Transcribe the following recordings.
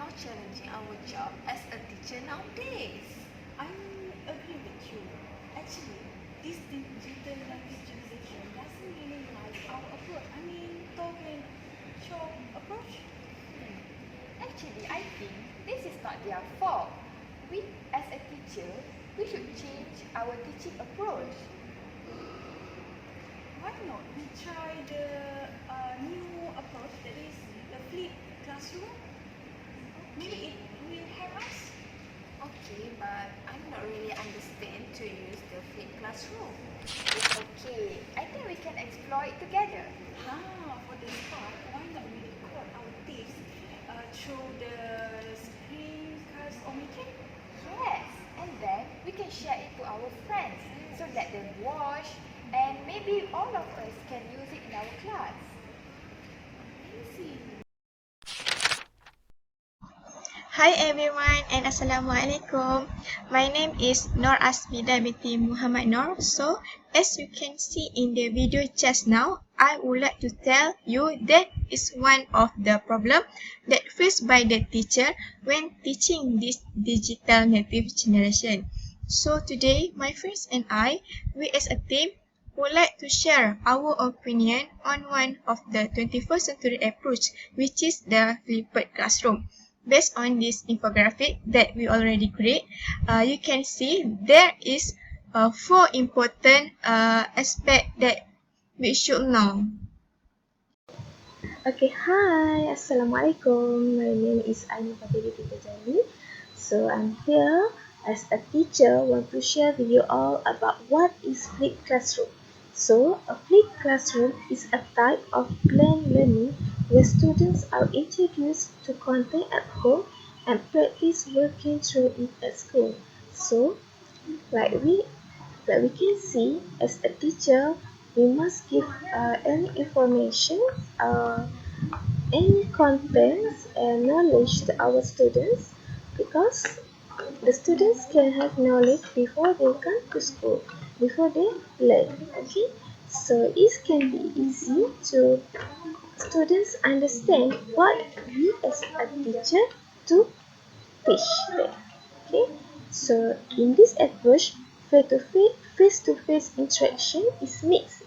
how challenging our job as a teacher nowadays. I agree with you. Actually, this digital language generation doesn't really like our approach. I mean, talk and show approach. Actually, I think this is not their fault. We, as a teacher, we should change our teaching approach. Why not we try the new approach, that is the flipped classroom? Maybe it will help us. Okay, but I'm not really understand to use the flipped classroom. It's okay. I think we can explore it together. For the start, why not we record our tips through the screencast or meeting? Yes, and then we can share it to our friends so let them watch, and maybe all of us can use it in our class. Amazing. Hi everyone and Assalamualaikum. My name is Nur Asmida binti Muhammad Nur. So, as you can see in the video just now, I would like to tell you that is one of the problem that faced by the teacher when teaching this digital native generation. So today, my friends and I, we as a team, would like to share our opinion on one of the 21st century approach, which is the flipped classroom. Based on this infographic that we already create, you can see there is 4 important aspects that we should know. Okay, hi, Assalamualaikum. My name is Aini Fatiri Titajani. So I'm here as a teacher, want to share with you all about what is flipped classroom. So a flipped classroom is a type of planned learning where students are introduced to content at home and practice working through it at school. So like we can see, as a teacher, we must give any information, any contents and knowledge to our students, because the students can have knowledge before they come to school, before they learn. Okay, so it can be easy to students understand what we as a teacher to teach them. Okay, so in this approach, face-to-face interaction is mixed.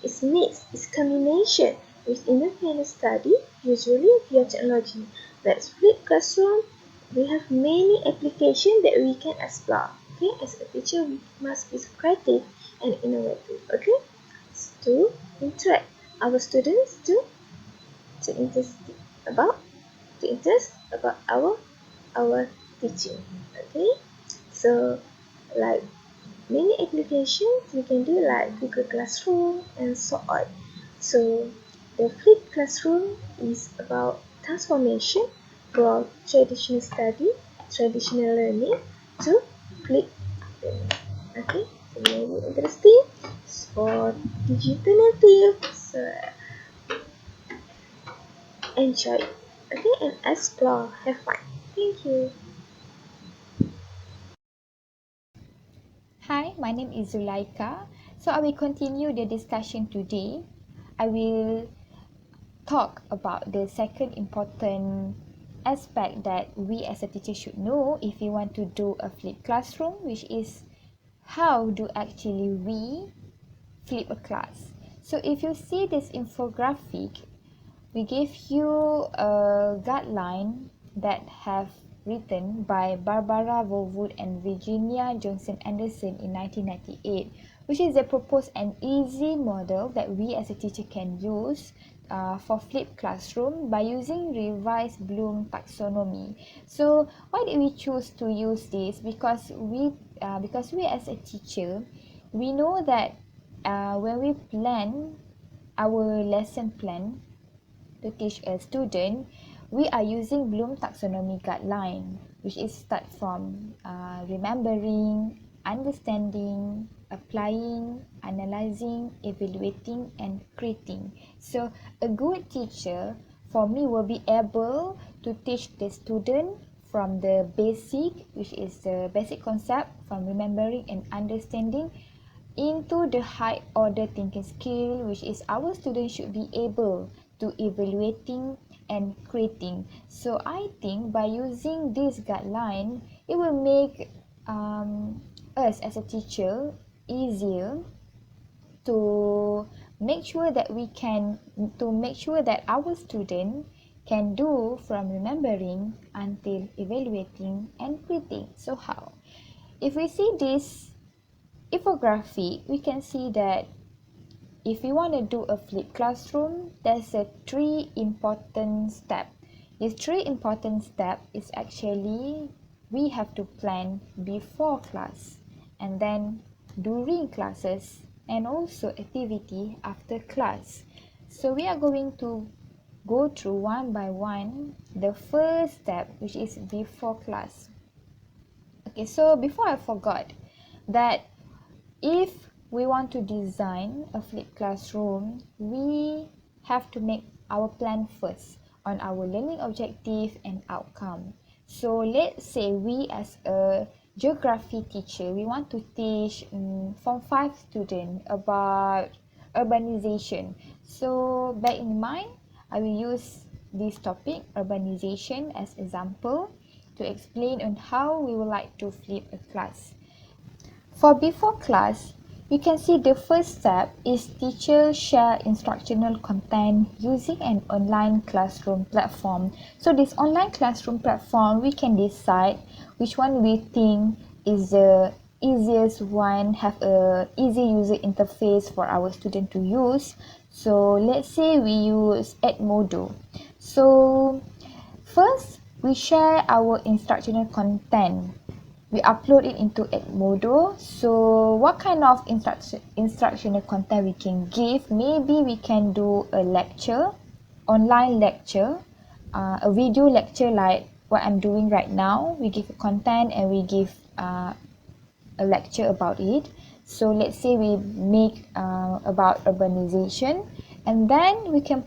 It's mixed. It's combination with independent study, usually via technology. That's flipped classroom. We have many applications that we can explore. Okay, as a teacher, we must be creative and innovative. Okay, to interact our students to interest about our teaching. Okay, so like many applications we can do like Google Classroom and so on. So the flipped classroom is about transformation from traditional learning to flipped learning. Okay, so very interesting for digital native. So enjoy it. Okay, and explore, have fun. Thank you. Hi, my name is Zulaika. So I will continue the discussion today. I will talk about the second important aspect that we as a teacher should know if we want to do a flipped classroom, which is how do actually we flip a class. So if you see this infographic, we gave you a guideline that have written by Barbara Vorwood and Virginia Johnson Anderson in 1998, which is they propose an easy model that we as a teacher can use for flipped classroom by using revised Bloom taxonomy. So why did we choose to use this? Because we as a teacher, we know that when we plan our lesson plan to teach a student, we are using Bloom taxonomy guideline, which is start from remembering, understanding, applying, analyzing, evaluating, and creating. So a good teacher for me will be able to teach the student from the basic, which is the basic concept, from remembering and understanding, into the high order thinking skill, which is our students should be able to evaluating and creating. So I think by using this guideline, it will make us as a teacher easier to make sure that our student can do from remembering until evaluating and creating. So how? If we see this infographic, we can see that if we want to do a flipped classroom, there's a 3 important step. These 3 important step is actually we have to plan before class, and then during classes, and also activity after class. So we are going to go through one by one the first step, which is before class. Okay, so before I forgot that if we want to design a flipped classroom, we have to make our plan first on our learning objective and outcome. So let's say we as a geography teacher, we want to teach Form 5 students about urbanization. So bear in mind, I will use this topic, urbanization, as example to explain on how we would like to flip a class. For before class, you can see the first step is teacher share instructional content using an online classroom platform. So this online classroom platform, we can decide which one we think is the easiest one, have a easy user interface for our student to use. So let's say we use Edmodo. So first, we share our instructional content. We upload it into Edmodo. So what kind of instructional content we can give? Maybe we can do a lecture, online lecture, a video lecture like what I'm doing right now. We give content and we give a lecture about it. So let's say we make about urbanization, and then we can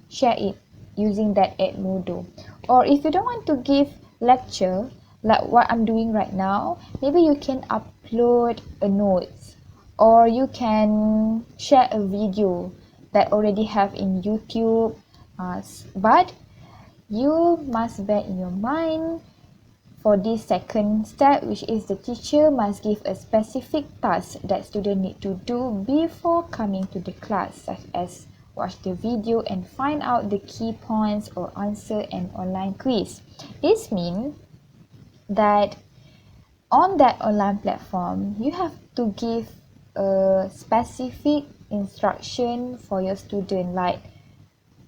share it using that Edmodo. Or if you don't want to give lecture like what I'm doing right now, maybe you can upload a notes, or you can share a video that already have in YouTube. But you must bear in your mind for this second step, which is the teacher must give a specific task that student need to do before coming to the class, such as watch the video and find out the key points or answer an online quiz. This means that on that online platform, you have to give a specific instruction for your student, like,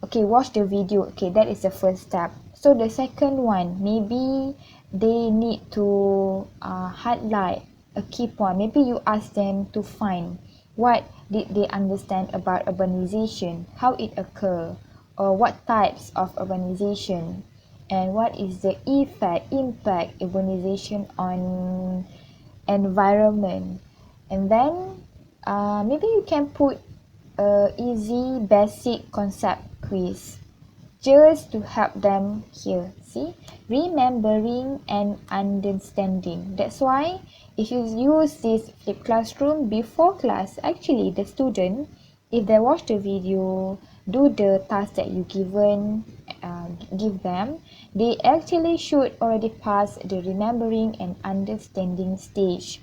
okay, watch the video. Okay, that is the first step. So the second one, maybe they need to highlight a key point. Maybe you ask them to find what did they understand about urbanization, how it occur, or what types of urbanization, and what is the impact urbanization on environment. And then maybe you can put a easy basic concept quiz just to help them here. See, remembering and understanding. That's why if you use this flipped classroom before class, actually the student, if they watch the video, do the task that you give them, they actually should already pass the remembering and understanding stage.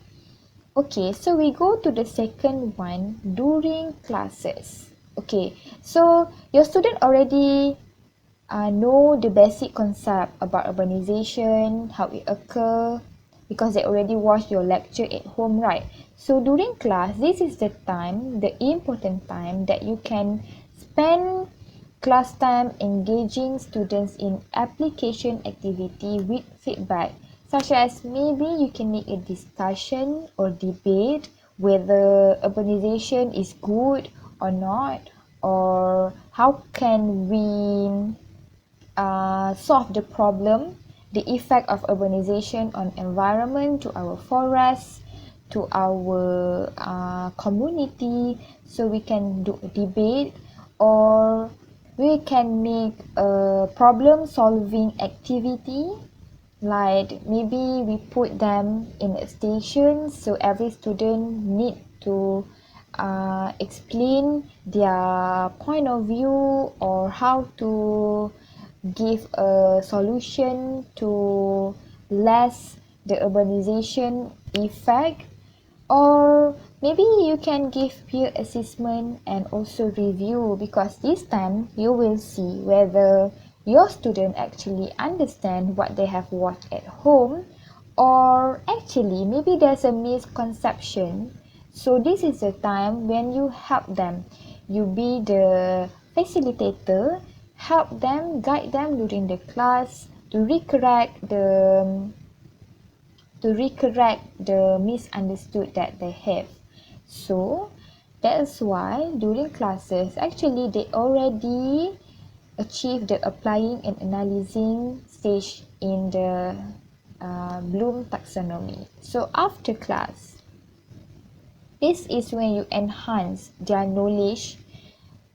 Okay, so we go to the second one, during classes. Okay, so your student already know the basic concept about urbanization, how it occur, because they already watched your lecture at home, right? So during class, this is the time, the important time that you can spend class time engaging students in application activity with feedback, such as maybe you can make a discussion or debate whether urbanization is good or not, or how can we solve the problem, the effect of urbanization on environment, to our forests, to our community. So we can do a debate, or we can make a problem solving activity, like maybe we put them in a station, so every student need to explain their point of view or how to give a solution to less the urbanization effect, or maybe you can give peer assessment and also review, because this time you will see whether your student actually understand what they have watched at home, or actually maybe there's a misconception. So this is the time when you help them. You be the facilitator, help them, guide them during the class to recorrect the misunderstood that they have. So that's why during classes actually they already achieve the applying and analyzing stage in the Bloom taxonomy. So after class, this is when you enhance their knowledge,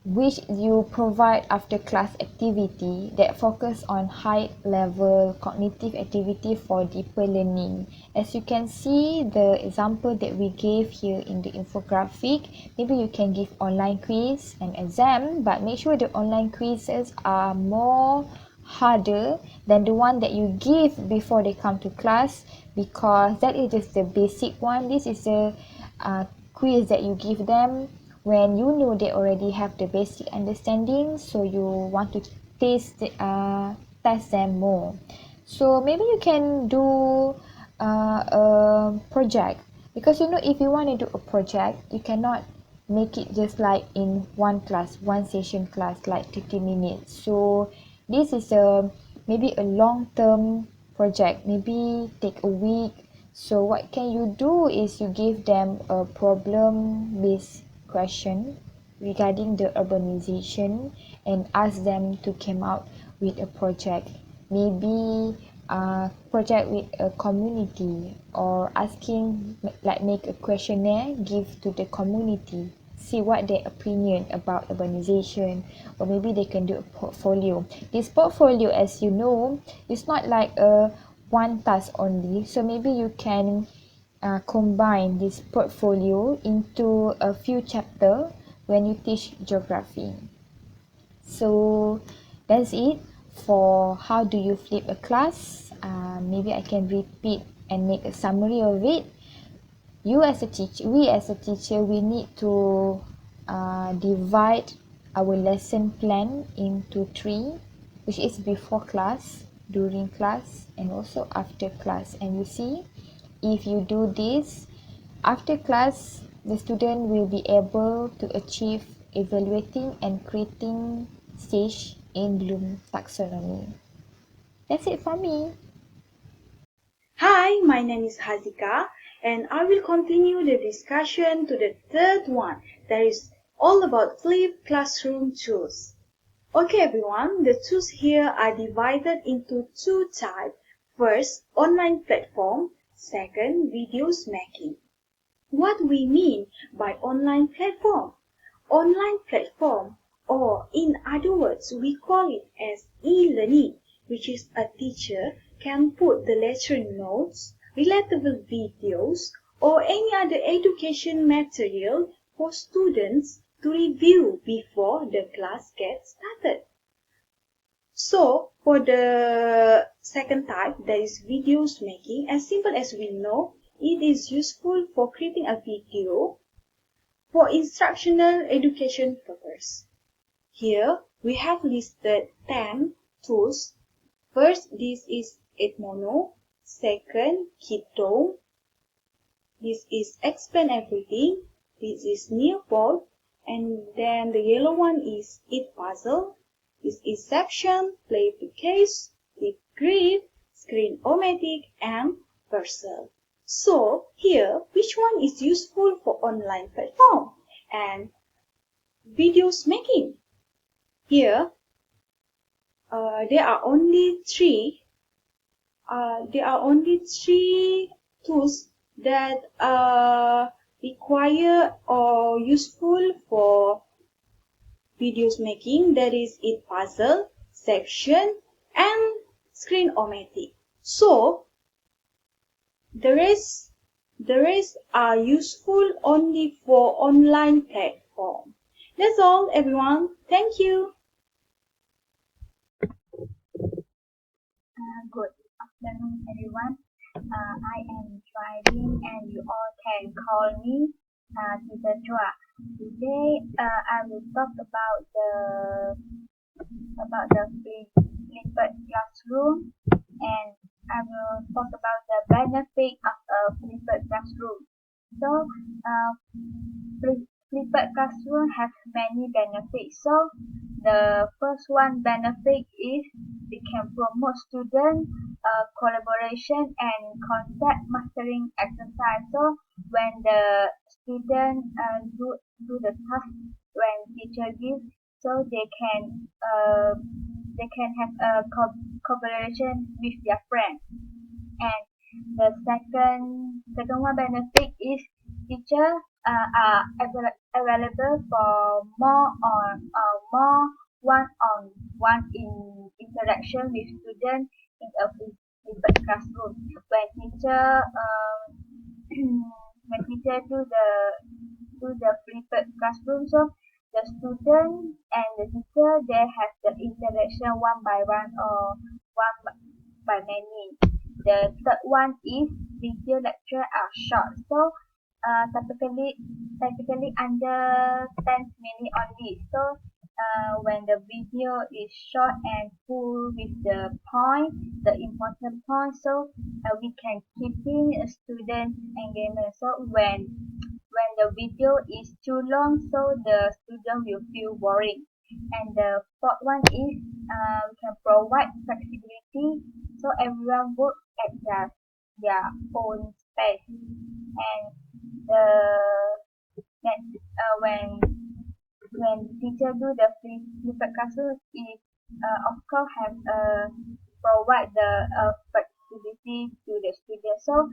which you provide after class activity that focus on high level cognitive activity for deeper learning. As you can see the example that we gave here in the infographic, maybe you can give online quiz and exam, but make sure the online quizzes are more harder than the one that you give before they come to class, because that is just the basic one. This is a quiz that you give them when you know they already have the basic understanding, so you want to test them more. So maybe you can do a project, because you know if you want to do a project, you cannot make it just like in one class, one session class, like 30 minutes. So this is a maybe a long term project, maybe take a week. So what can you do is you give them a problem based question regarding the urbanization and ask them to come out with a project, maybe a project with a community, or asking like make a questionnaire, give to the community, see what their opinion about urbanization, or maybe they can do a portfolio. This portfolio, as you know, is not like a one task only, so maybe you can combine this portfolio into a few chapter when you teach geography. So that's it for how do you flip a class. Maybe I can repeat and make a summary of it. We as a teacher, we need to divide our lesson plan into 3, which is before class, during class, and also after class. And you see, if you do this after class, the student will be able to achieve evaluating and creating stage in Bloom taxonomy. That's it for me. Hi, my name is Hazika, and I will continue the discussion to the third one, that is all about flipped classroom tools. Okay everyone, the tools here are divided into 2 types. First, online platform. Second, videos making. What we mean by online platform? Online platform, or in other words, we call it as e-learning, which is a teacher can put the lecture notes, relatable videos, or any other education material for students to review before the class gets started. So, for the second type, that is videos making, as simple as we know, it is useful for creating a video for instructional education purpose. Here, we have listed 10 tools. First, this is Edmodo. Second, Keto. This is Explain Everything. This is Nearpod. And then the yellow one is It Puzzle. This is Section, Play the Case, Flip Grid, Screen-O-Matic, and Cursor. So, here, which one is useful for online platform and videos making? Here, there are only three tools that are required or useful for videos making, that is It Puzzle, Section, and Screen-O-Matic. So, the rest are useful only for online platform. That's all everyone. Thank you. everyone. I am driving and you all can call me Teacher Chua. Today I will talk about the flipped classroom, and I will talk about the benefit of a flipped classroom. So, flipped classroom have many benefits. So, the first one benefit is it can promote student collaboration and concept mastering exercise. So, when the student do the task when teacher gives, so they can have a collaboration with their friends. And the second one benefit is teachers are available for more one-on-one interaction with students in a flipped classroom. When teacher when teacher do the flipped classroom, so the student and the teacher they have the interaction one by one or one by many. The third one is video lecture are short, so typically under 10 minutes only. So when the video is short and full with the point, the important point, so we can keeping a student engagement. So when the video is too long, so the student will feel boring. And the fourth one is we can provide flexibility, so everyone work at their own space. And the next when teacher do the flipped classroom, it of course have provide the flexibility to the student. So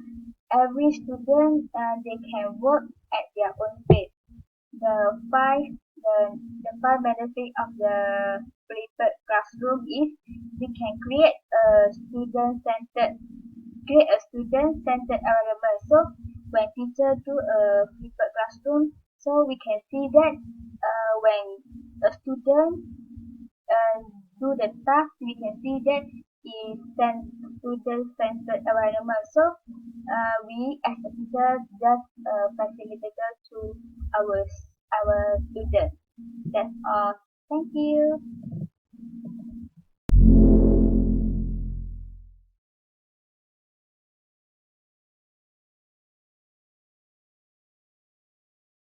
every student they can work at their own pace. The five the five benefit of the flipped classroom is we can create a student-centered environment. So when teacher do a flipped classroom, so we can see that when a student uh, do the task, we can see that is student-centered environment. So we as a teacher just facilitator to our students. That's all. Thank you.